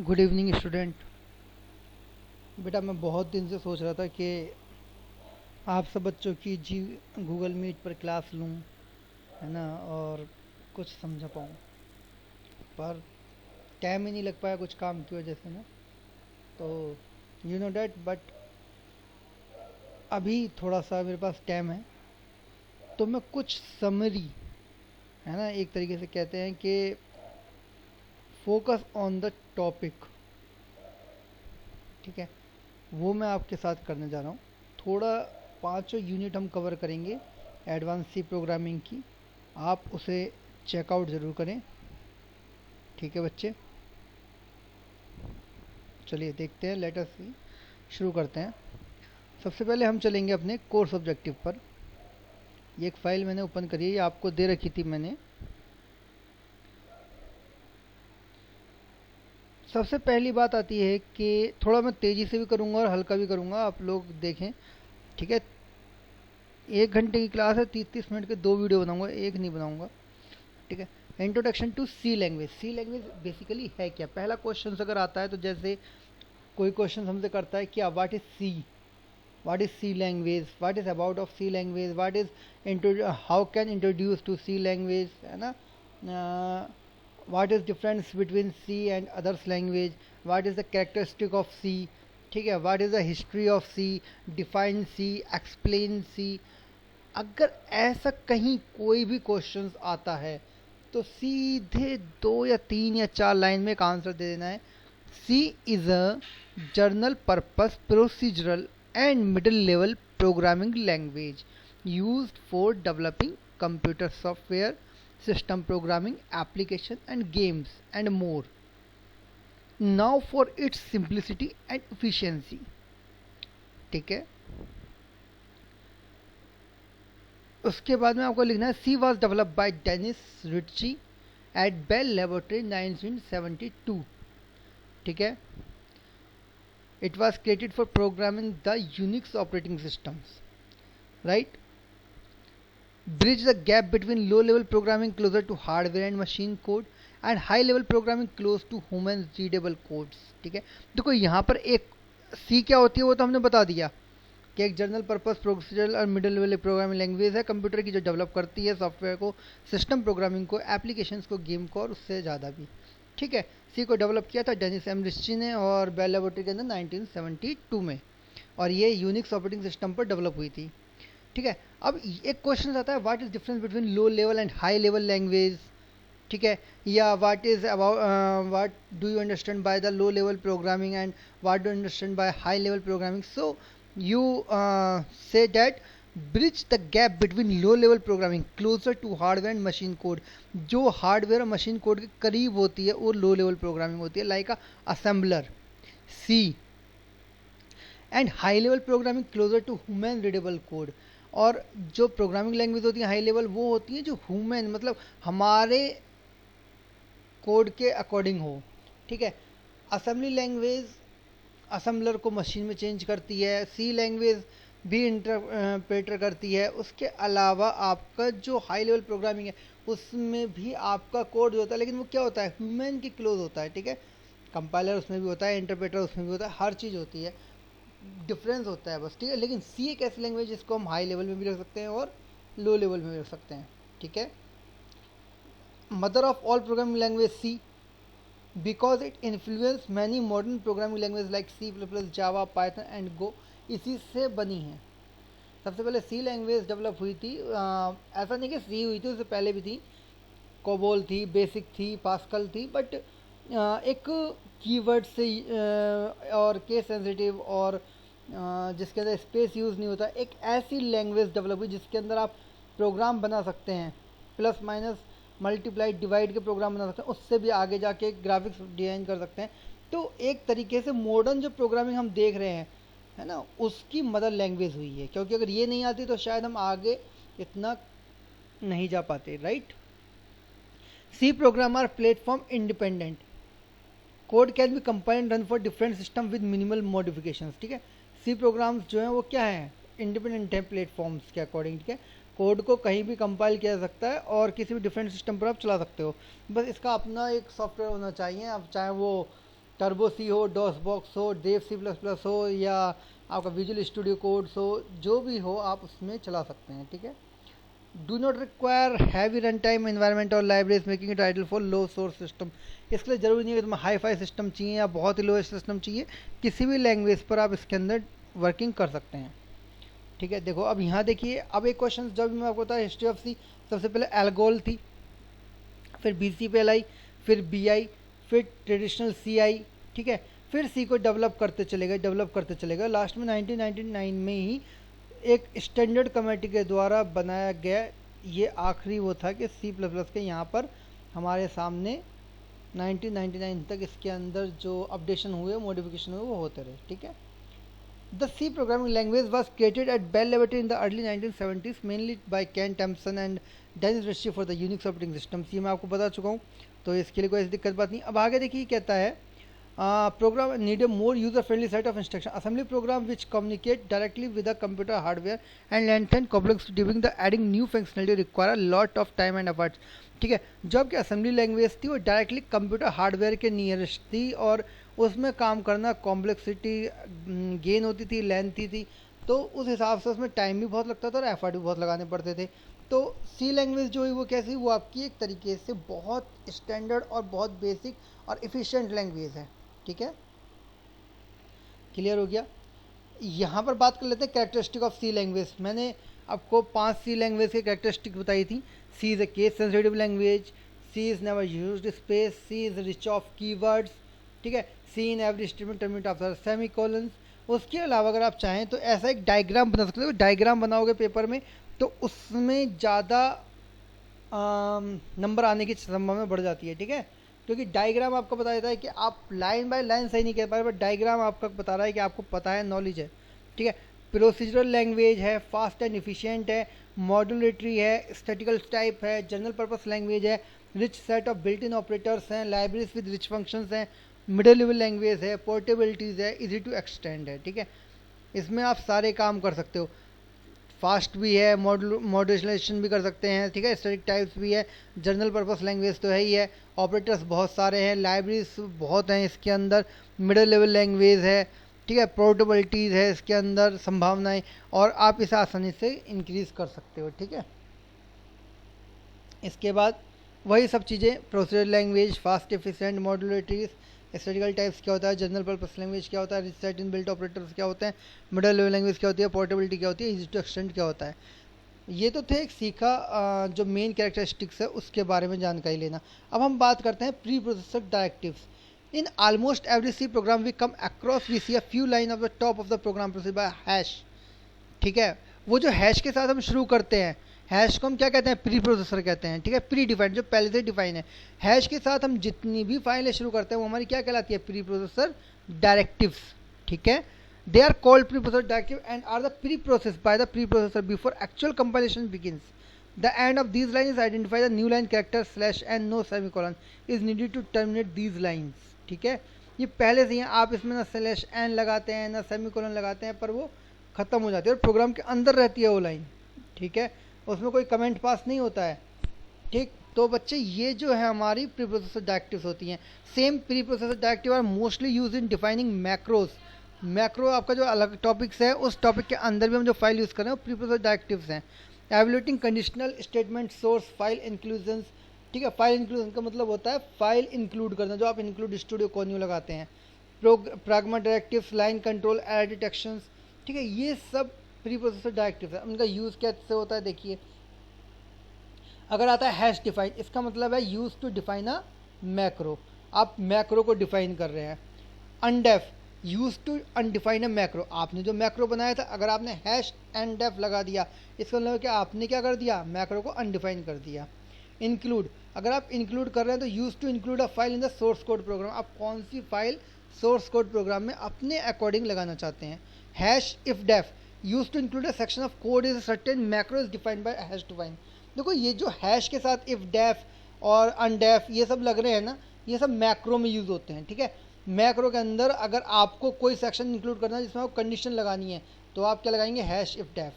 Good evening student. बेटा मैं बहुत दिन से सोच रहा था कि आप सब बच्चों की जी गूगल मीट पर क्लास लूं, है ना, और कुछ समझा पाऊँ, पर टाइम ही नहीं लग पाया कुछ काम की वजह से ना। तो यू नो डैट, बट अभी थोड़ा सा मेरे पास टाइम है, तो मैं कुछ समरी, है ना, एक तरीके से कहते हैं कि फोकस ऑन द टॉपिक, ठीक है, वो मैं आपके साथ करने जा रहा हूँ। थोड़ा पाँचों यूनिट हम कवर करेंगे एडवांस सी प्रोग्रामिंग की। आप उसे चेकआउट ज़रूर करें, ठीक है बच्चे। चलिए देखते हैं, लेट अस सी, शुरू करते हैं। सबसे पहले हम चलेंगे अपने कोर्स ऑब्जेक्टिव पर। ये एक फ़ाइल मैंने ओपन करी है, ये आपको दे रखी थी मैंने। सबसे पहली बात आती है कि थोड़ा मैं तेज़ी से भी करूँगा और हल्का भी करूँगा, आप लोग देखें, ठीक है। 1 घंटे की क्लास है, 30-30 मिनट के 2 वीडियो बनाऊंगा, एक नहीं बनाऊंगा, ठीक है। Introduction to C language. C language basically है क्या? पहला क्वेश्चन अगर आता है तो जैसे कोई क्वेश्चन हमसे करता है कि what is C, what is C language, what is about of C language, what is how can introduce to C language, है ना, what is difference between C and others language, what is the characteristic of C, ठीक है, what is the history of C, define C, explain C. अगर ऐसा कहीं कोई भी question आता है तो सीधे 2 या 3 या 4 लाइन में एक आंसर दे देना है। C is a general purpose procedural and middle level programming language used for developing computer software, system programming, application and games and more. Now for its simplicity and efficiency, ठीक है। उसके बाद में आपको लिखना है C was develop by Dennis Ritchie at Bell laboratory 1972, ठीक है। It was created for programming the Unix operating systems, right. Bridge the gap between low level programming closer to hardware and machine code and high level programming close to human readable codes, ठीक है। देखो यहाँ पर एक सी क्या होती है वो तो हमने बता दिया कि एक जनरल पर्पस प्रोसीजरल और मिडिल लेवल प्रोग्रामिंग लैंग्वेज है कंप्यूटर की, जो डेवलप करती है सॉफ्टवेयर को, सिस्टम प्रोग्रामिंग को, एप्लीकेशंस को, गेम को और उससे ज़्यादा भी, ठीक है। सी को डेवलप किया था डेनिस एम रिस्ची ने और बेल लेबोरेटरी के अंदर 1972 में, और ये यूनिक्स ऑपरेटिंग सिस्टम पर डेवलप हुई थी, ठीक है। अब एक क्वेश्चन आता है what is difference between low level and high level language, ठीक है, या what is about what do you understand by the low level programming and what do you understand by high level programming. So you say that bridge the gap between low level programming closer to hardware and machine code। जो hardware और machine code के करीब होती है वो लो level programming होती है, like assembler C, and high level programming closer to human readable code. और जो प्रोग्रामिंग लैंग्वेज होती है हाई लेवल वो होती है जो ह्यूमन मतलब हमारे कोड के अकॉर्डिंग हो, ठीक है। असेंबली लैंग्वेज असेंबलर को मशीन में चेंज करती है, सी लैंग्वेज भी इंटरप्रेटर करती है। उसके अलावा आपका जो हाई लेवल प्रोग्रामिंग है उसमें भी आपका कोड जो होता है, लेकिन वो क्या होता है, ह्यूमन के क्लोज होता है, ठीक है। कंपाइलर उसमें भी होता है, इंटरप्रेटर उसमें भी होता है, हर चीज़ होती है, डिफरेंस होता है बस, ठीक है। लेकिन सी एक ऐसी लैंग्वेज जिसको हम हाई लेवल में भी रख सकते हैं और लो लेवल में भी रख सकते हैं, ठीक है। Mother of all programming language C because it influenced many modern programming languages like C++, Java, Python and Go। इसी से बनी है। सबसे पहले सी लैंग्वेज डेवलप हुई थी, ऐसा नहीं कि सी हुई थी, उससे पहले भी थी, कोबोल थी, बेसिक थी, पास्कल थी, बट एक कीवर्ड से और केस सेंसिटिव और जिसके अंदर स्पेस यूज़ नहीं होता, एक ऐसी लैंग्वेज डेवलप हुई जिसके अंदर आप प्रोग्राम बना सकते हैं, प्लस माइनस मल्टीप्लाई डिवाइड के प्रोग्राम बना सकते हैं, उससे भी आगे जाके ग्राफिक्स डिज़ाइन कर सकते हैं। तो एक तरीके से मॉडर्न जो प्रोग्रामिंग हम देख रहे हैं, है ना, उसकी मदर लैंग्वेज हुई है, क्योंकि अगर ये नहीं आती तो शायद हम आगे इतना नहीं जा पाते, right. C program are platform independent, code can be compiled run for different system with minimal modifications, ठीक है। सी प्रोग्राम्स जो हैं वो क्या है, इंडिपेंडेंट है प्लेटफॉर्म्स के अकॉर्डिंग, ठीक है। कोड को कहीं भी कंपाइल किया जा सकता है और किसी भी डिफरेंट सिस्टम पर आप चला सकते हो, बस इसका अपना एक सॉफ्टवेयर होना चाहिए। अब चाहे वो टर्बो सी हो, डॉस बॉक्स हो, देव सी प्लस प्लस हो, या आपका विजुअल स्टूडियो कोड्स हो, जो भी हो आप उसमें चला सकते हैं, ठीक है। Do not require heavy run time environment और libraries making it ideal for low source system. इसके लिए ज़रूरी नहीं है कि तुम्हें हाई फाई सिस्टम चाहिए या बहुत ही लो सिस्टम चाहिए, किसी भी लैंग्वेज पर आप इसके अंदर वर्किंग कर सकते हैं, ठीक है। देखो अब यहाँ देखिए, अब एक क्वेश्चन जब मैं आपको बताया हिस्ट्री ऑफ सी, सबसे पहले एल्गोल थी, फिर BCPL आई, फिर BI, फिर ट्रेडिशनल C आई, ठीक है। फिर C को डेवलप करते चले गए, लास्ट में 1999 में ही एक स्टैंडर्ड कमेटी के द्वारा बनाया गया ये आखिरी वो था कि C++ के यहाँ पर हमारे सामने 1999 तक इसके अंदर जो अपडेशन हुए, मॉडिफिकेशन हुए, वो होते रहे, ठीक है। The C programming language was created at Bell Laboratory in the early 1970s mainly by Ken Thompson and Dennis Ritchie for the Unix operating system। ये मैं आपको बता चुका हूँ, तो इसके लिए कोई ऐसी दिक्कत बात नहीं। अब आगे देखिए कहता है program need a more user friendly set of instruction assembly program which communicate directly with the computer hardware and lengthen complex during the adding new functionality require a lot of time and effort, ठीक है। जो आपकी assembly language थी वो directly computer hardware के nearest थी और उसमें काम करना कॉम्प्लेक्सिटी गेन होती थी, लेंथी थी, तो उस हिसाब से उसमें टाइम भी बहुत लगता था और एफर्ट भी बहुत लगाने पड़ते थे। तो सी लैंग्वेज जो है वो कैसी, वो आपकी एक तरीके से बहुत स्टैंडर्ड और बहुत बेसिक और इफ़िशिएंट लैंग्वेज है, ठीक है। क्लियर हो गया। यहाँ पर बात कर लेते हैं कैरेक्टरिस्टिक ऑफ सी लैंग्वेज। मैंने आपको 5 सी लैंग्वेज के कैरेक्टरिस्टिक बताई थी। C is a case sensitive language, C is never used space, C is rich of keywords, ठीक है। C in every statement terminate after semicolons. उसके अलावा अगर आप चाहें तो ऐसा एक डायग्राम बना सकते हो, डायग्राम बनाओगे पेपर में तो उसमें ज़्यादा नंबर आने की संभावना बढ़ जाती है, ठीक है। क्योंकि डायग्राम आपको बता देता है कि आप लाइन बाय लाइन सही नहीं कह पा रहे, बट डायग्राम आपका बता रहा है कि आपको पता है, नॉलेज है, ठीक है। प्रोसीजरल लैंग्वेज है, फास्ट एंड इफिशिएंट है, मॉड्यूलेटरी है, स्टैटिकल टाइप है, जनरल पर्पस लैंग्वेज है, rich set of built in operators हैं, लाइब्रेरीज विद रिच फंक्शंस हैं, मिडिल लेवल लैंग्वेज है, पोर्टेबिलिटीज़ है, इजी टू एक्सटेंड है, ठीक है। इसमें आप सारे काम कर सकते हो, फास्ट भी है, मॉड्यूलेशन भी कर सकते हैं, ठीक है। स्टैटिक टाइप्स भी है, जनरल पर्पस लैंग्वेज तो है ही है, ऑपरेटर्स बहुत सारे हैं, लाइब्रेरीज बहुत हैं इसके अंदर, मिडिल लेवल लैंग्वेज है, ठीक है, पोर्टेबिलिटीज़ है इसके अंदर संभावनाएं, और आप इसे आसानी से इंक्रीज़ कर सकते हो, ठीक है। इसके बाद वही सब चीज़ें, procedure language, fast efficient, modularities, statical types क्या होता है, जनरल पर्पस लैंग्वेज क्या होता है, rich set in built operators क्या होते हैं, मिडिल लेवल लैंग्वेज क्या होती है, पोर्टेबिलिटी क्या होती है, इजी टू एक्सटेंड क्या होता है। ये तो थे एक सीखा जो मेन कैरेक्टरिस्टिक्स है उसके बारे में जानकारी लेना। अब हम बात करते हैं preprocessor directives. In almost every C program we come across we see a few line of the top of the program proceed by hash, ठीक है। वो जो हैश के साथ हम शुरू करते हैं, हैश को हम क्या कहते हैं, प्री प्रोसेसर कहते हैं, ठीक है। प्री डिफाइंड, जो पहले से डिफाइन है। हैश के साथ हम जितनी भी फाइलें शुरू करते हैं वो हमारी क्या कहलाती है, प्री प्रोसेसर डायरेक्टिव्स, ठीक है। They are called preprocessor directive and are the preprocess by the preprocessor before actual compilation begins. The end of these lines identify the new line character slash n no semicolon is needed to terminate these lines, ठीक है। ये पहले से ही आप इसमें ना slash N लगाते हैं ना सेमीकोलन लगाते हैं, पर वो खत्म हो जाती है और प्रोग्राम के अंदर रहती है वो लाइन, ठीक है। उसमें कोई कमेंट पास नहीं होता है, ठीक। तो बच्चे ये जो है हमारी प्री प्रोसेसर डायरेक्टिव्स होती हैं। Same preprocessor directive are mostly use in defining macros. Macro आपका जो अलग टॉपिक्स है उस टॉपिक के अंदर भी हम जो फाइल यूज़ कर रहे हैं वो प्री प्रोसेसर डायरेक्टिव्स हैं। Evaluating conditional statement, source file inclusions, ठीक है। फाइल इंक्लूजन का मतलब होता है फाइल इंक्लूड करना, जो आप इंक्लूड स्टूडियो कोन्यू लगाते हैं। Pragma directives, line control, error detections, ठीक है। ये सब प्री प्रोसेसर डायरेक्टिव है। उनका यूज़ कैसे होता है देखिए, अगर आता है हैश डिफाइन, इसका मतलब है use to define a macro, आप मैक्रो को डिफाइन कर रहे हैं। Undef, use to undefine a macro, आपने जो मैक्रो बनाया था अगर आपने हैश अनडेफ लगा दिया, इसका मतलब क्या आपने क्या कर दिया, मैक्रो को अनडिफाइन कर दिया। इंक्लूड, अगर आप इंक्लूड कर रहे हैं तो use to include a file in the source code program, आप कौन सी फाइल सोर्स कोड प्रोग्राम में अपने अकॉर्डिंग लगाना चाहते हैं। Hash if def, use to include a section of code is certain macro is defined by hash define. देखो ये जो हैश के साथ इफ डेफ और अनडेफ ये सब लग रहे हैं ना, ये सब मैक्रो में यूज़ होते हैं, ठीक है। मैक्रो के अंदर अगर आपको कोई सेक्शन इंक्लूड करना है जिसमें आपको कंडीशन लगानी है तो आप क्या लगाएंगे, हैश इफ डेफ,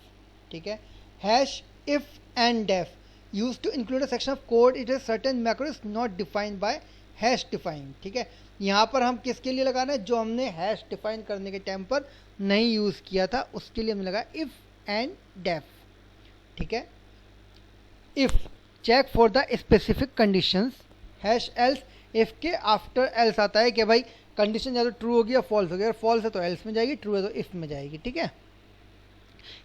ठीक है। Hash if end def use to include a section of code it is certain macro is not defined by hash define, ठीक है। यहाँ पर हम किसके लिए लगाना है, जो हमने हैश डिफाइन करने के टाइम पर नहीं यूज़ किया था उसके लिए हमने लगाया इफ़ एंड डेफ, ठीक है। If check for the specific conditions, hash else, if के आफ्टर एल्स आता है कि भाई कंडीशन या तो ट्रू होगी या फॉल्स होगी, अगर फॉल्स है तो एल्स में जाएगी, ट्रू है तो इफ़ में जाएगी, ठीक है।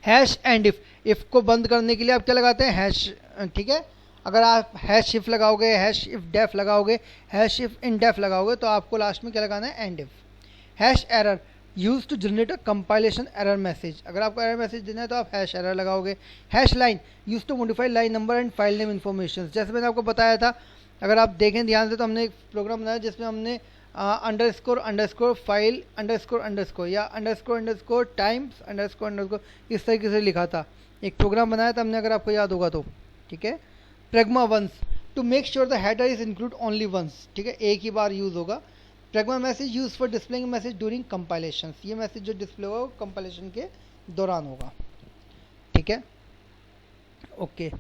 हैश एंड इफ़ को बंद करने के लिए आप क्या लगाते हैं, हैश, ठीक है। अगर आप हैश इफ लगाओगे, हैश इफ डेफ लगाओगे, हैश इफ इन डेफ लगाओगे तो आपको लास्ट में क्या लगाना है, end if. Hash error use to generate a compilation error message, अगर आपको एरर मैसेज देना है तो आप हैश एरर लगाओगे। Hash line use to modify line number and file name information, जैसे मैंने आपको बताया था, अगर आप देखें ध्यान से तो हमने एक प्रोग्राम बनाया जिसमें हमने underscore underscore file underscore underscore या underscore underscore times underscore underscore इस तरीके से लिखा था, एक प्रोग्राम बनाया था हमने, अगर आपको याद होगा तो, ठीक है। Pragma once to make sure the header is include only once, ठीक है, एक ही बार यूज़ होगा। Pragma message use for displaying message during compilation, ये मैसेज जो डिस्प्ले होगा वो कंपाइलेशन के दौरान होगा, ठीक है, ओके।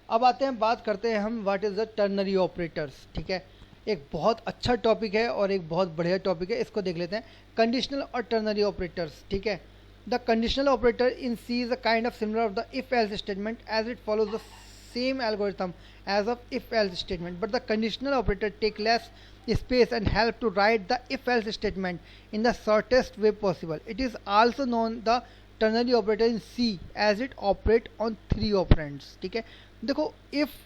अब आते हैं, बात करते हैं हम what is the ternary operators, ठीक है। एक बहुत अच्छा टॉपिक है और एक बहुत बढ़िया टॉपिक है, इसको देख लेते हैं। कंडीशनल और टर्नरी ऑपरेटर्स, ठीक है। The conditional operator in C is a kind of similar of the if-else statement as it follows the same algorithm as of if-else statement, but the conditional operator take less space and help to write the if-else statement in the shortest way possible. It is also known the ternary operator in C as it operate on 3 operands, ठीक है। देखो if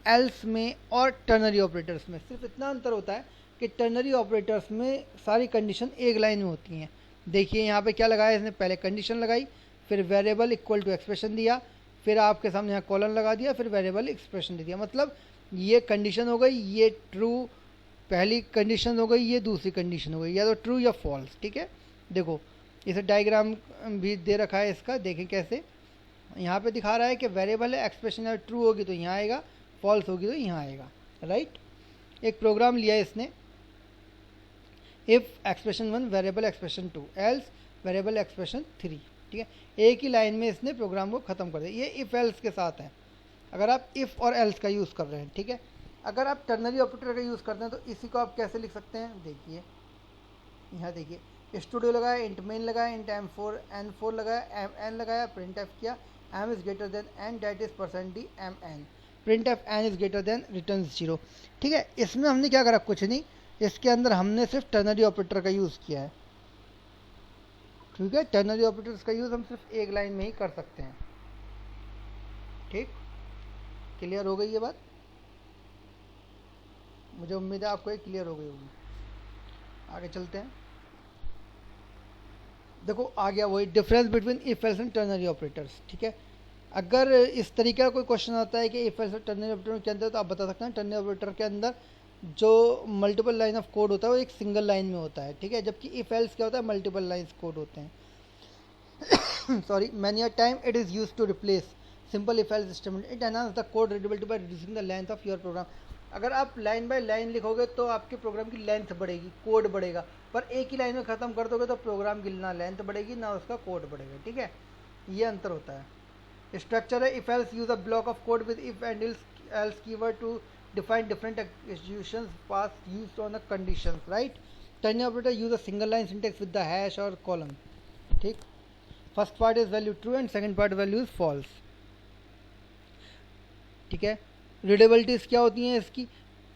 else में और ternary operators में सिर्फ इतना अंतर होता है कि टर्नरी ऑपरेटर्स में सारी कंडीशन एक लाइन में होती हैं। देखिए यहाँ पे क्या लगाया इसने, पहले कंडीशन लगाई, फिर वेरिएबल इक्वल टू एक्सप्रेशन दिया, फिर आपके सामने यहाँ कॉलन लगा दिया, फिर वेरिएबल एक्सप्रेशन दे दिया। मतलब ये कंडीशन हो गई, ये ट्रू पहली कंडीशन हो गई, ये दूसरी कंडीशन हो गई, या तो ट्रू या फॉल्स, ठीक है। देखो इसे डायग्राम भी दे रखा है इसका, देखें कैसे यहाँ पे दिखा रहा है कि वेरिएबल है, एक्सप्रेशन अगर ट्रू होगी तो यहाँ आएगा, फॉल्स होगी तो यहाँ आएगा, राइट। एक प्रोग्राम लिया इसने, if expression 1 variable expression 2 else variable expression 3, ठीक है। एक ही लाइन में इसने प्रोग्राम को ख़त्म कर दिया। ये इफ़ एल्स के साथ है, अगर आप इफ़ और एल्स का यूज़ कर रहे हैं, ठीक है। अगर आप टर्नरी ऑपरेटर का यूज़ करते हैं तो इसी को आप कैसे लिख सकते हैं, देखिए यहाँ देखिए, स्टूडियो लगाया, इंट मेन लगाया, इंट M4 N4 लगाया, MN लगाया, प्रिंट एफ किया, M is greater than N that is %d MN, print F N is greater than return 0, ठीक है। इसमें हमने क्या करा, कुछ नहीं, इसके अंदर हमने सिर्फ टर्नरी ऑपरेटर का यूज़ किया है, ठीक है। टर्नरी ऑपरेटर्स का यूज़ हम सिर्फ एक लाइन में ही कर सकते हैं, ठीक। क्लियर हो गई ये बात, मुझे उम्मीद है आपको ये क्लियर हो गई होगी। आगे चलते हैं, देखो आ गया वही difference between if else and ternary operators, ठीक है। अगर इस तरीके का कोई क्वेश्चन आता है कि इफ एल्स और टर्नरी ऑपरेटर के अंदर, तो आप बता सकते हैं टर्नरी ऑपरेटर के अंदर जो मल्टीपल लाइन ऑफ कोड होता है वो एक सिंगल लाइन में होता है, ठीक है। जबकि इफ एल्स क्या होता है, मल्टीपल लाइन्स कोड होते हैं। Sorry, many a time it is use to replace simple if else statement, it enhance the code readability by reducing the length of your program. अगर आप लाइन बाय लाइन लिखोगे तो आपके programme की length बढ़ेगी, code बढ़ेगा, पर एक ही लाइन में ख़त्म कर दोगे तो प्रोग्राम की ना लेंथ बढ़ेगी ना उसका कोड बढ़ेगा, ठीक है। ये अंतर होता है। स्ट्रक्चर है, if else use a block of code with if and else keyword to define different executions paths used on a conditions, right. Ternary operator use a single line syntax with the hash or colon, ठीक। First part is value true and second part value is false, ठीक है। Readabilities क्या होती हैं इसकी,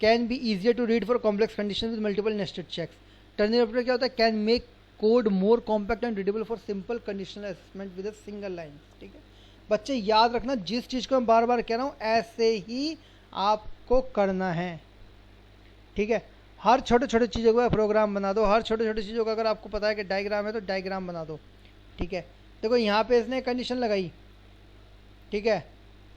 can be easier to read for complex condition with multiple nested checks. Ternary operator क्या होता है, can make code more compact and readable for simple conditional assessment with a single line, ठीक है। बच्चे याद रखना, जिस चीज़ को मैं बार बार कह रहा हूँ ऐसे ही आपको करना है, ठीक है। हर छोटे छोटे चीज़ों का प्रोग्राम बना दो, हर छोटे छोटे चीज़ों का अगर आपको पता है कि डायग्राम है तो डायग्राम बना दो, ठीक है। देखो यहाँ पे इसने कंडीशन लगाई, ठीक है,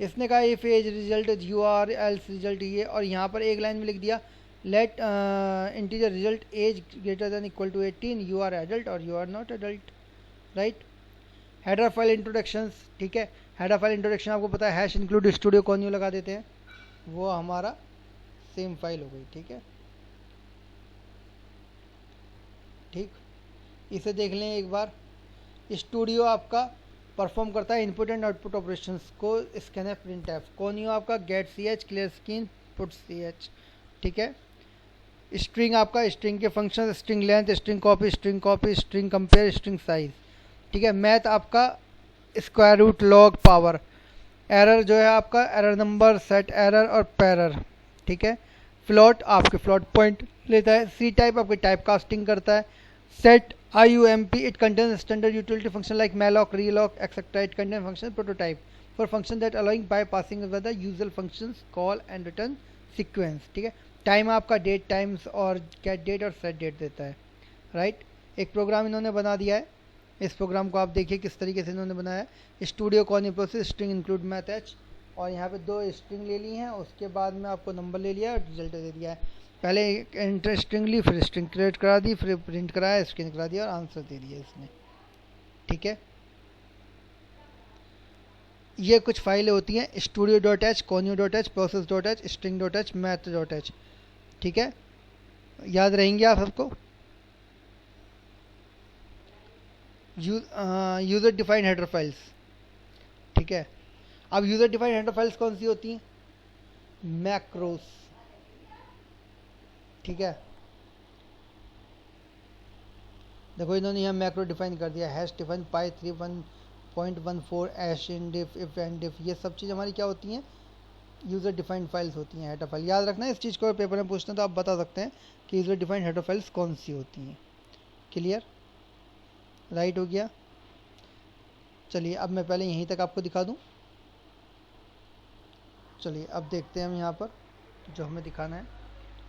इसने कहा if age result you are else result ये, और यहाँ पर एक लाइन में लिख दिया let integer result age greater than equal to 18, you are adult और you are not adult, right. Header file introductions, ठीक है। हेडर फाइल इंट्रोडक्शन आपको पता है, hash include studio conio लगा देते हैं, वो हमारा सेम फाइल हो गई, ठीक है, ठीक। इसे देख लें एक बार। स्टूडियो आपका परफॉर्म करता है इनपुट एंड आउटपुट ऑपरेशंस को, स्कैनफ प्रिंट एफ। कौन यू आपका गेट सी एच क्लियर स्क्रीन पुट ch, ठीक है। स्ट्रिंग आपका, स्ट्रिंग के function string length, string copy, string compare, string size, ठीक है। मैथ आपका square root, log, power. Error जो है आपका एरर नंबर, सेट एरर और पैरर, ठीक है। फ्लोट आपके फ्लोट पॉइंट लेता है। सी टाइप आपके टाइप कास्टिंग करता है। Set IUMP, it contains standard utility function like malloc, reloc, etc. It contains function prototype for function that allowing bypassing over the usual functions call and return sequence, ठीक है। Time आपका date times और gate date और set date देता है, right. एक programme इन्होंने बना दिया है। इस प्रोग्राम को आप देखिए किस तरीके से इन्होंने बनाया है। Studio corny process string include math H, और यहाँ पे 2 स्ट्रिंग ले ली हैं, उसके बाद में आपको नंबर ले लिया और रिजल्ट दे दिया है। पहले एंटर स्ट्रिंग ली, फिर स्ट्रिंग क्रिएट करा दी, फिर प्रिंट कराया, स्क्रीन करा दिया और आंसर दे दिया इसने, ठीक है। ये कुछ फाइलें होती हैं studio.h, conio.h, process.h, string.h, math.h, ठीक है। याद रहेंगे आप सबको। यूज़र डिफाइंड हेडर फाइल्स, ठीक है। अब यूज़र डिफाइंड हेडर फाइल्स कौन सी होती हैं? मैक्रोस, ठीक है। देखो इन्होंने यहाँ मैक्रो डिफाइन कर दिया, hash define pi 3.1.14 hash endif if end if, ये सब चीज़ हमारी क्या होती हैं? यूज़र डिफाइंड फाइल्स होती हैं, हेडर फाइल। याद रखना है इस चीज़ को, पेपर में पूछते हैं तो आप बता सकते हैं कि यूज़र डिफाइंड हेडर फाइल्स कौन सी होती हैं। क्लियर, राइट हो गया। चलिए अब मैं पहले यहीं तक आपको दिखा दूं। चलिए अब देखते हैं हम यहाँ पर जो हमें दिखाना है।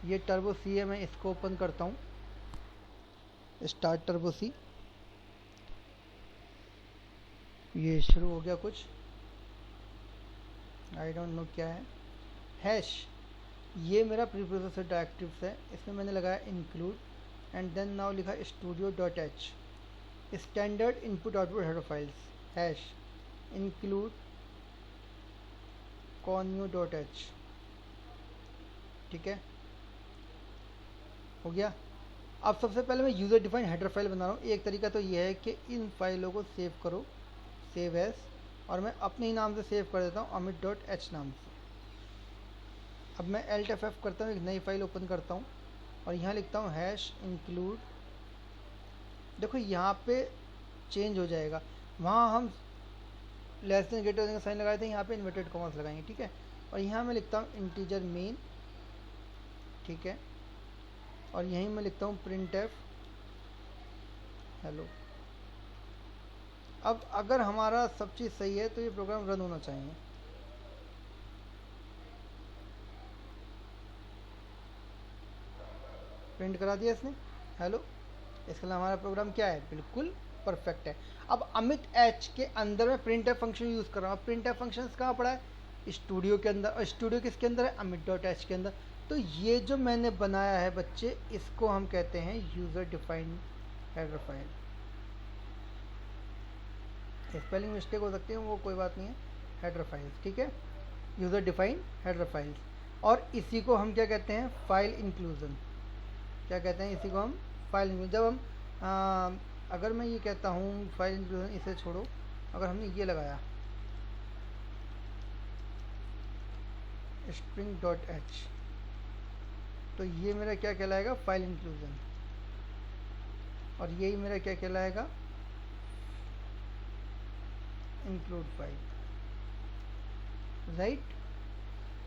ये टर्बो सी है, मैं इसको ओपन करता हूँ, स्टार्ट टर्बो सी। ये शुरू हो गया कुछ, आई डोंट नो क्या है। हैश, ये मेरा प्रीप्रोसेसर डायरेक्टिव्स है, इसमें मैंने लगाया इंक्लूड एंड देन नाउ लिखा studio.h, standard input output header files, hash include conio.h, ठीक है, हो गया। अब सबसे पहले मैं यूज़र डिफाइंड हेडर फाइल बना रहा हूँ। एक तरीका तो ये है कि इन फाइलों को सेव करो, सेव एज, और मैं अपने ही नाम से सेव कर देता हूँ, amit.h नाम से। अब मैं Alt F करता हूँ, एक नई फाइल ओपन करता हूँ और यहाँ लिखता हूँ हैश इंक्लूड। देखो यहाँ पे चेंज हो जाएगा, वहाँ हम लेस देन ग्रेटर देन का साइन लगाए थे, यहाँ पे इन्वर्टेड कॉमास लगाएंगे, ठीक है। और यहाँ मैं लिखता हूँ इंटीजर मेन, ठीक है, और यहीं मैं लिखता हूँ printf हेलो। अब अगर हमारा सब चीज़ सही है तो ये प्रोग्राम रन होना चाहिए। प्रिंट करा दिया इसने हेलो। इसके लिए हमारा प्रोग्राम क्या है? बिल्कुल परफेक्ट है। अब अमित एच के अंदर मैं प्रिंटफ फंक्शन यूज़ कर रहा हूँ। प्रिंटफ फंक्शन कहाँ पड़ा है? स्टूडियो के अंदर, और स्टूडियो किसके अंदर है? amit.h के अंदर। तो ये जो मैंने बनाया है बच्चे, इसको हम कहते हैं user defined header file. Spelling mistake हो सकती है, वो कोई बात नहीं है, हेडर फाइल्स, ठीक है, यूज़र डिफाइंड हेडर फाइल्स। और इसी को हम क्या कहते हैं? File inclusion. क्या कहते हैं इसी को हम? File inclusion. जब हम अगर मैं ये कहता हूँ फाइल इंक्लूजन, इसे छोड़ो, अगर हमने ये लगाया string.h, तो ये मेरा क्या कहलाएगा? File inclusion. और यही मेरा क्या कहलाएगा? Include file, right.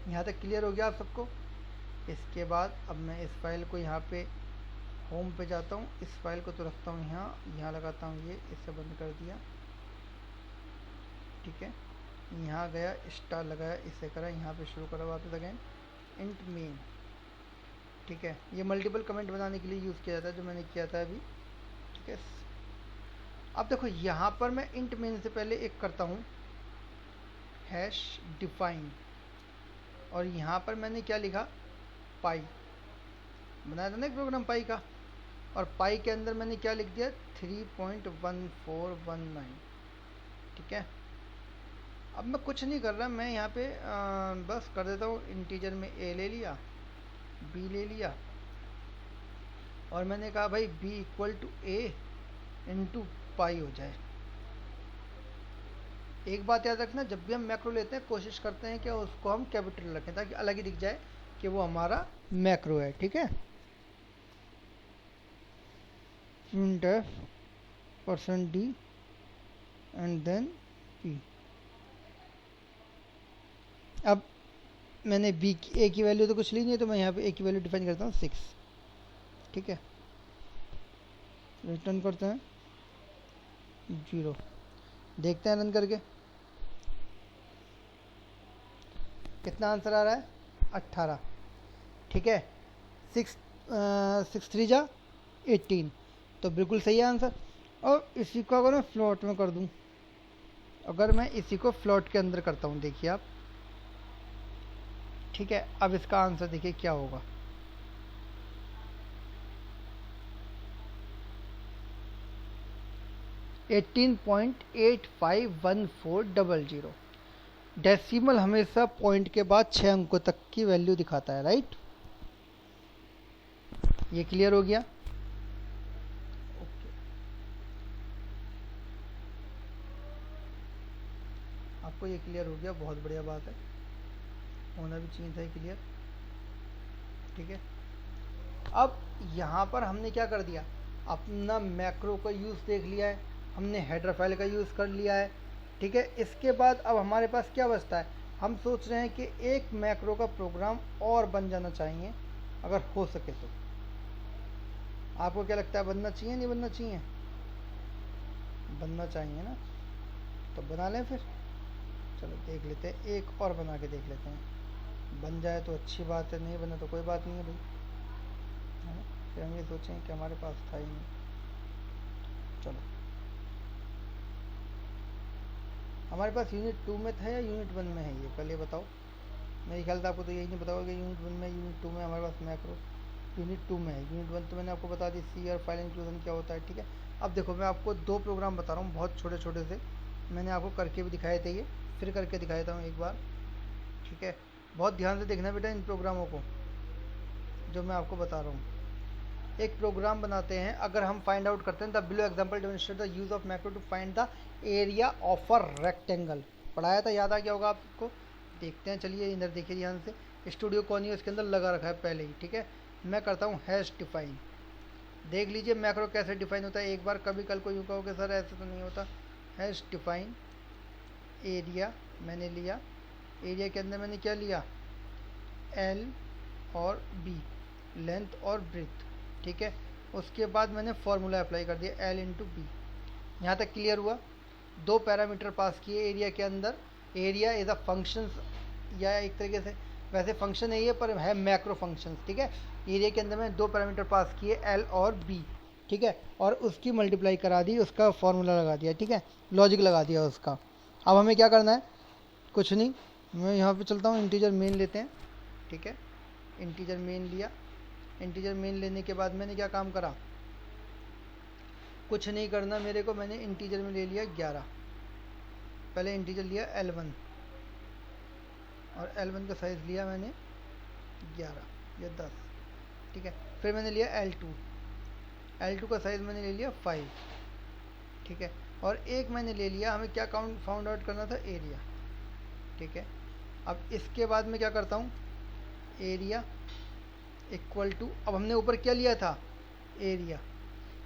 यहाँ तक क्लियर हो गया आप सबको? इसके बाद अब मैं इस फाइल को यहाँ पे होम पे जाता हूँ, इस फाइल को तो रखता हूँ यहाँ लगाता हूँ, ये इससे बंद कर दिया, ठीक है। यहाँ गया, स्टार लगाया, इससे करा, यहाँ पे शुरू करा वापस अगेन इंट मेन, ठीक है। ये मल्टीपल कमेंट बनाने के लिए यूज़ किया जाता है, जो मैंने किया था अभी, ठीक है। अब देखो यहाँ पर मैं इंट मेन से पहले एक करता हूँ हैश डिफाइन, और यहाँ पर मैंने क्या लिखा? पाई। बनाया था ना एक प्रोग्राम पाई का, और पाई के अंदर मैंने क्या लिख दिया? 3.1419, ठीक है। अब मैं कुछ नहीं कर रहा, मैं यहाँ पे बस कर देता हूँ इंटीजर में a ले लिया, b ले लिया, और मैंने कहा भाई b equal to a into pi हो जाए। एक बात याद रखना, जब भी हम मैक्रो लेते हैं कोशिश करते हैं कि उसको हम कैपिटल रखें ताकि अलग ही दिख जाए, कि वो हमारा मैक्रो है। ठीक है, %d एंड देन p। अब मैंने b की a की वैल्यू तो कुछ ली नहीं है, तो मैं यहाँ पे a की वैल्यू डिफाइन करता हूँ 6। ठीक है, रिटर्न करते हैं 0, देखते हैं रन करके कितना आंसर आ रहा है, 18। ठीक है, 6 3 जा 18, तो बिल्कुल सही है आंसर। और इसी को अगर मैं फ्लोट में कर दूं, अगर मैं इसी को फ्लोट के अंदर करता हूं, देखिए आप। ठीक है, अब इसका आंसर देखिए क्या होगा। $18.851400। डेसिमल हमेशा पॉइंट के बाद 6 अंकों तक की वैल्यू दिखाता है, राइट। ये क्लियर हो गया। ओके, आपको ये क्लियर हो गया, बहुत बढ़िया बात है, होना भी चाहिए था क्लियर। ठीक है, अब यहाँ पर हमने क्या कर दिया, अपना मैक्रो का यूज़ देख लिया है, हमने हेडर फाइल का यूज़ कर लिया है। ठीक है, इसके बाद अब हमारे पास क्या बचता है, हम सोच रहे हैं कि एक मैक्रो का प्रोग्राम और बन जाना चाहिए, अगर हो सके तो। आपको क्या लगता है, बनना चाहिए नहीं बनना चाहिए? बनना चाहिए ना, तो बना लें फिर। चलो देख लेते हैं, एक और बना के देख लेते हैं, बन जाए तो अच्छी बात है, नहीं बना तो कोई बात नहीं है भाई, है ना। फिर हम ये सोचें कि हमारे पास था ही नहीं। चलो, हमारे पास यूनिट 2 में था या यूनिट 1 में है, ये पहले बताओ। मेरे ख्याल से आपको तो यही नहीं बताओगे कि यूनिट 1 में, यूनिट 2 में हमारे पास मैक्रो यूनिट 2 में है। यूनिट 1 तो मैंने आपको बता दी, सी और फाइल इंक्लूजन क्या होता है। ठीक है, अब देखो मैं आपको 2 प्रोग्राम बता रहा हूँ, बहुत छोटे छोटे से, मैंने आपको करके भी दिखाए थे, ये फिर करके दिखाया था एक बार। ठीक है, बहुत ध्यान से देखना बेटा इन प्रोग्रामों को जो मैं आपको बता रहा हूँ। एक प्रोग्राम बनाते हैं, अगर हम फाइंड आउट करते हैं the below example demonstrate the use of macro to find the area of a rectangle. पढ़ाया था, याद आ गया होगा आपको। देखते हैं, चलिए इधर देखिए ध्यान से। स्टूडियो कौन है उसके अंदर लगा रखा है पहले ही। ठीक है, मैं करता हूँ हैश डिफाइन। देख लीजिए मैक्रो कैसे डिफाइन होता है एक बार, कभी कल को यूँ कहोगे सर ऐसे तो नहीं होता। हैश डिफाइन एरिया मैंने लिया, एरिया के अंदर मैंने क्या लिया, एल और बी, लेंथ और ब्रेथ। ठीक है, उसके बाद मैंने फॉर्मूला अप्लाई कर दिया, एल इंटू बी। यहाँ तक क्लियर हुआ। 2 पैरामीटर पास किए एरिया के अंदर। एरिया इज अ फंक्शन, या एक तरीके से वैसे फंक्शन है ये, पर है मैक्रो फंक्शन। ठीक है, एरिया के अंदर मैंने 2 पैरामीटर पास किए, एल और बी। ठीक है, और उसकी मल्टीप्लाई करा दी, उसका फॉर्मूला लगा दिया। ठीक है, लॉजिक लगा दिया उसका। अब हमें क्या करना है, कुछ नहीं, मैं यहाँ पे चलता हूँ, इंटीजर मेन लेते हैं। ठीक है, इंटीजर मेन लिया। इंटीजर मेन लेने के बाद मैंने क्या काम करा, कुछ नहीं करना मेरे को, मैंने इंटीजर में ले लिया 11। पहले इंटीजर लिया L1 और L1 का साइज़ लिया मैंने 11 या 10। ठीक है, फिर मैंने लिया L2, L2 का साइज़ मैंने ले लिया 5। ठीक है, और एक मैंने ले लिया, हमें क्या काउंट फाउंड आउट करना था, एरिया। ठीक है, अब इसके बाद मैं क्या करता हूँ, एरिया इक्वल टू, अब हमने ऊपर क्या लिया था, एरिया,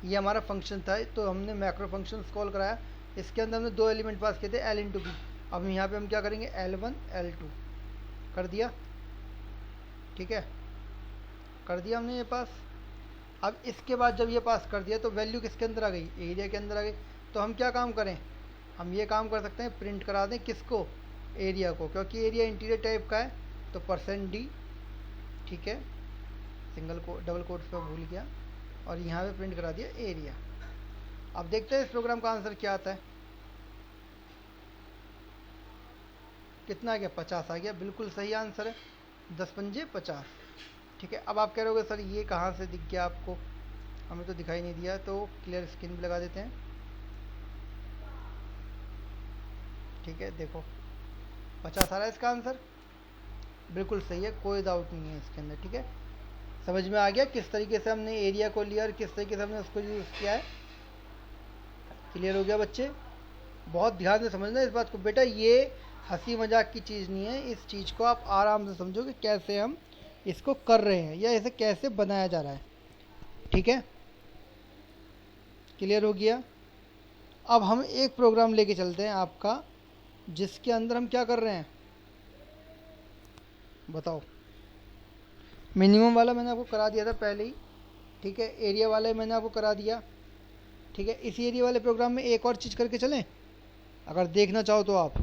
ये हमारा फंक्शन था, तो हमने मैक्रो फंक्शन कॉल कराया। इसके अंदर हमने 2 एलिमेंट पास किए थे, एल इंटू बी। अब यहाँ पे हम क्या करेंगे, L1 L2 कर दिया। ठीक है, कर दिया हमने ये पास। अब इसके बाद जब ये पास कर दिया तो वैल्यू किसके अंदर आ गई, एरिया के अंदर आ गई। तो हम क्या काम करें, हम ये काम कर सकते हैं, प्रिंट करा दें किसको, एरिया को, क्योंकि एरिया इंटीरियर टाइप का है, तो %d। ठीक है, सिंगल को डबल कोट्स पे भूल गया, और यहाँ पे प्रिंट करा दिया एरिया। अब देखते हैं इस प्रोग्राम का आंसर क्या आता है। कितना आ गया, 50 आ गया, बिल्कुल सही आंसर है, 10 पंजे 50। ठीक है, अब आप कह रहे होगे सर ये कहाँ से दिख गया आपको, हमें तो दिखाई नहीं दिया, तो क्लियर स्क्रीन भी लगा देते हैं। ठीक है, देखो 50 आ रहा है इसका आंसर, बिल्कुल सही है, कोई डाउट नहीं है इसके अंदर। ठीक है, समझ में आ गया किस तरीके से हमने एरिया को लिया और किस तरीके से हमने उसको यूज़ किया है। क्लियर हो गया बच्चे, बहुत ध्यान से समझना इस बात को बेटा, ये हंसी मजाक की चीज़ नहीं है, इस चीज़ को आप आराम से समझो कि कैसे हम इसको कर रहे हैं या इसे कैसे बनाया जा रहा है। ठीक है, क्लियर हो गया। अब हम एक प्रोग्राम लेके चलते हैं आपका, जिसके अंदर हम क्या कर रहे हैं बताओ। मिनिमम वाला मैंने आपको करा दिया था पहले ही, ठीक है। एरिया वाला मैंने आपको करा दिया, ठीक है। इसी एरिया वाले प्रोग्राम में एक और चीज़ करके चलें, अगर देखना चाहो तो आप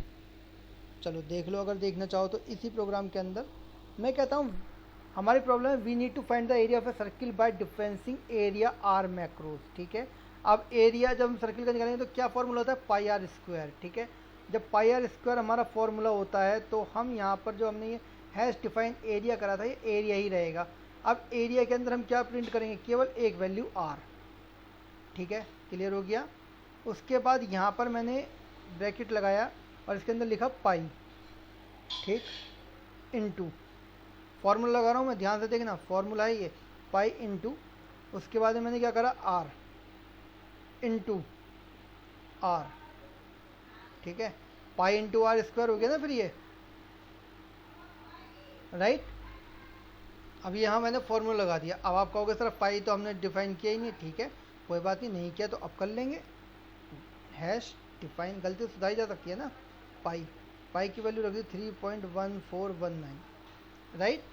चलो देख लो। अगर देखना चाहो तो इसी प्रोग्राम के अंदर मैं कहता हूँ हमारी प्रॉब्लम है we need to find the area of a circle by differencing area R macros. ठीक है, अब एरिया जब हम सर्किल का निकालेंगे तो क्या फॉर्मूला होता है, पाई आर स्क्वायर। ठीक है, जब पाई आर स्क्वायर हमारा फॉर्मूला होता है तो हम यहाँ पर जो हमने ये हैश डिफाइन एरिया करा था, ये एरिया ही रहेगा। अब एरिया के अंदर हम क्या प्रिंट करेंगे, केवल एक वैल्यू आर। ठीक है, क्लियर हो गया। उसके बाद यहाँ पर मैंने ब्रैकेट लगाया और इसके अंदर लिखा पाई, ठीक, इनटू, फॉर्मूला लगा रहा हूँ मैं, ध्यान से देखना, फॉर्मूला है ये पाई इनटू, उसके बाद में मैंने क्या करा, आर इनटू आर। ठीक है, पाई इंटू आर स्क्वायर हो गया ना फिर ये, राइट। अब यहाँ मैंने फॉर्मूला लगा दिया। अब आप कहोगे सर पाई तो हमने डिफाइन किया ही नहीं। ठीक है, कोई बात नहीं किया तो अब कर लेंगे। हैश डिफाइन, गलती सुधारी जा सकती है ना। पाई की वैल्यू रख दी 3.1419, राइट।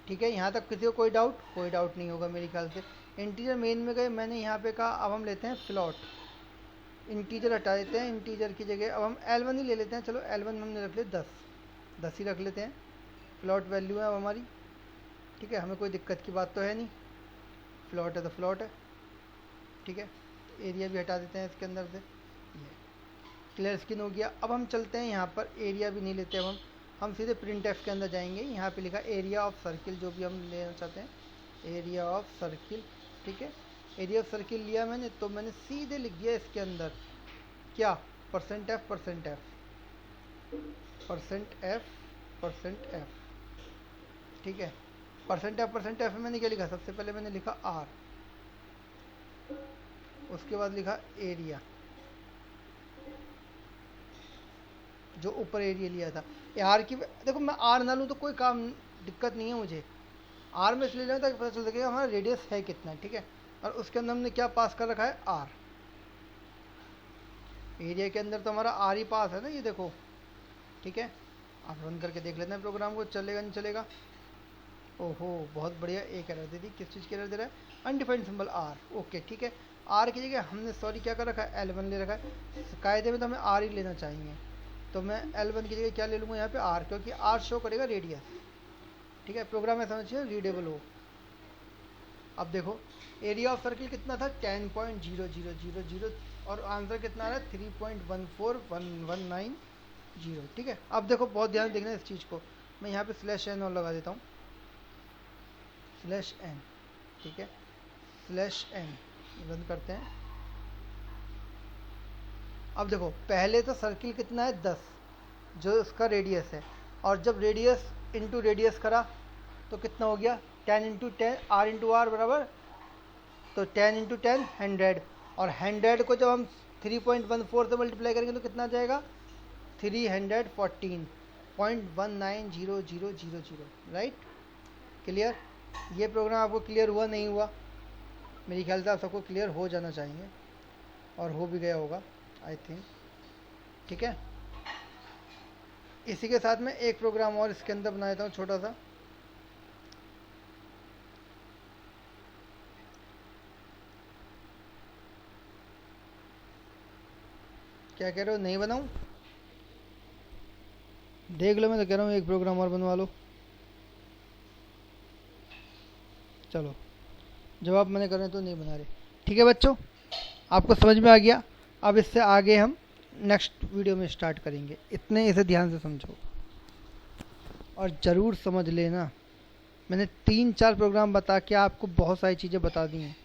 ठीक है, यहाँ तक किसी को कोई डाउट नहीं होगा मेरे ख्याल से। इंटीजर मेन में गए, मैंने यहाँ पे कहा अब हम लेते हैं फ्लॉट, इंटीजर हटा देते हैं, इंटीजर की जगह अब हम L1 ही ले लेते हैं। चलो L1 में हमने रख ले 10 ही रख लेते हैं, फ्लॉट वैल्यू है अब हमारी। ठीक है, हमें कोई दिक्कत की बात तो है नहीं, फ्लॉट है तो फ्लॉट है। ठीक है, एरिया भी हटा देते हैं इसके अंदर से, ये क्लियर स्किन हो गया। अब हम चलते हैं यहाँ पर, एरिया भी नहीं लेते अब हम सीधे प्रिंट एफ के अंदर जाएंगे। यहाँ पे लिखा एरिया ऑफ सर्किल, जो भी हम लेना चाहते हैं, एरिया ऑफ सर्किल। ठीक है, एरिया ऑफ सर्किल लिया मैंने, तो मैंने सीधे लिख दिया इसके अंदर क्या, percent F percent F percent F percent F. ठीक है, परसेंट एफ में मैंने क्या लिखा, सबसे पहले मैंने लिखा आर, उसके बाद लिखा एरिया, जो ऊपर एरिया लिया था। आर की देखो, मैं आर ना लूँ तो कोई काम दिक्कत नहीं है मुझे, आर में इसलिए लेना ताकि पता चल सके हमारा रेडियस है कितना। ठीक है, और उसके अंदर हमने क्या पास कर रखा है, आर। एरिया के अंदर तो हमारा आर ही पास है ना, ये देखो। ठीक है, आप रन करके देख लेते हैं प्रोग्राम को, चलेगा नहीं चलेगा। ओहो बहुत बढ़िया, एक एरर दे दी। किस चीज़ की एरर दे रहा है, अनडिफाइंड सिंबल आर। ओके ठीक है, आर की जगह हमने सॉरी क्या कर रखा है, L1 ले रखा है। कायदे में तो हमें आर ही लेना चाहिए, तो मैं L1 की जगह क्या ले लूँगा यहाँ पे, आर, क्योंकि आर शो करेगा रेडियस। ठीक है, प्रोग्राम ऐसा होना चाहिए रीडेबल हो। अब देखो एरिया ऑफ सर्किल कितना था, 10.0000 और आंसर कितना आ रहा है, 3.14119। ठीक है, अब देखो बहुत ध्यान से देखना इस चीज़ को, मैं यहाँ पे /n और लगा देता हूँ, /n। ठीक है, /n रन करते हैं। अब देखो पहले तो सर्किल कितना है, 10, जो इसका रेडियस है, और जब रेडियस इंटू रेडियस करा तो कितना हो गया, 10 इंटू 10 आर इंटू आर बराबर, तो 10 इंटू 10 100, और 100 को जब हम 3.14 से मल्टीप्लाई करेंगे तो कितना आ जाएगा, 314.190000, राइट। क्लियर, ये प्रोग्राम आपको क्लियर हुआ नहीं हुआ, मेरी ख्याल से आप सबको क्लियर हो जाना चाहिए, और हो भी गया होगा आई थिंक। ठीक है, इसी के साथ में एक प्रोग्राम और इसके अंदर बना देता हूँ छोटा सा। क्या कह रहे हो, नहीं बनाऊं, देख लो, मैं तो कह रहा हूँ एक प्रोग्राम और बनवा लो। चलो जवाब मैंने कर रहे तो नहीं बना रहे। ठीक है बच्चों, आपको समझ में आ गया। अब इससे आगे हम नेक्स्ट वीडियो में स्टार्ट करेंगे, इतने इसे ध्यान से समझो और ज़रूर समझ लेना। मैंने 3-4 प्रोग्राम बता के आपको बहुत सारी चीज़ें बता दी हैं।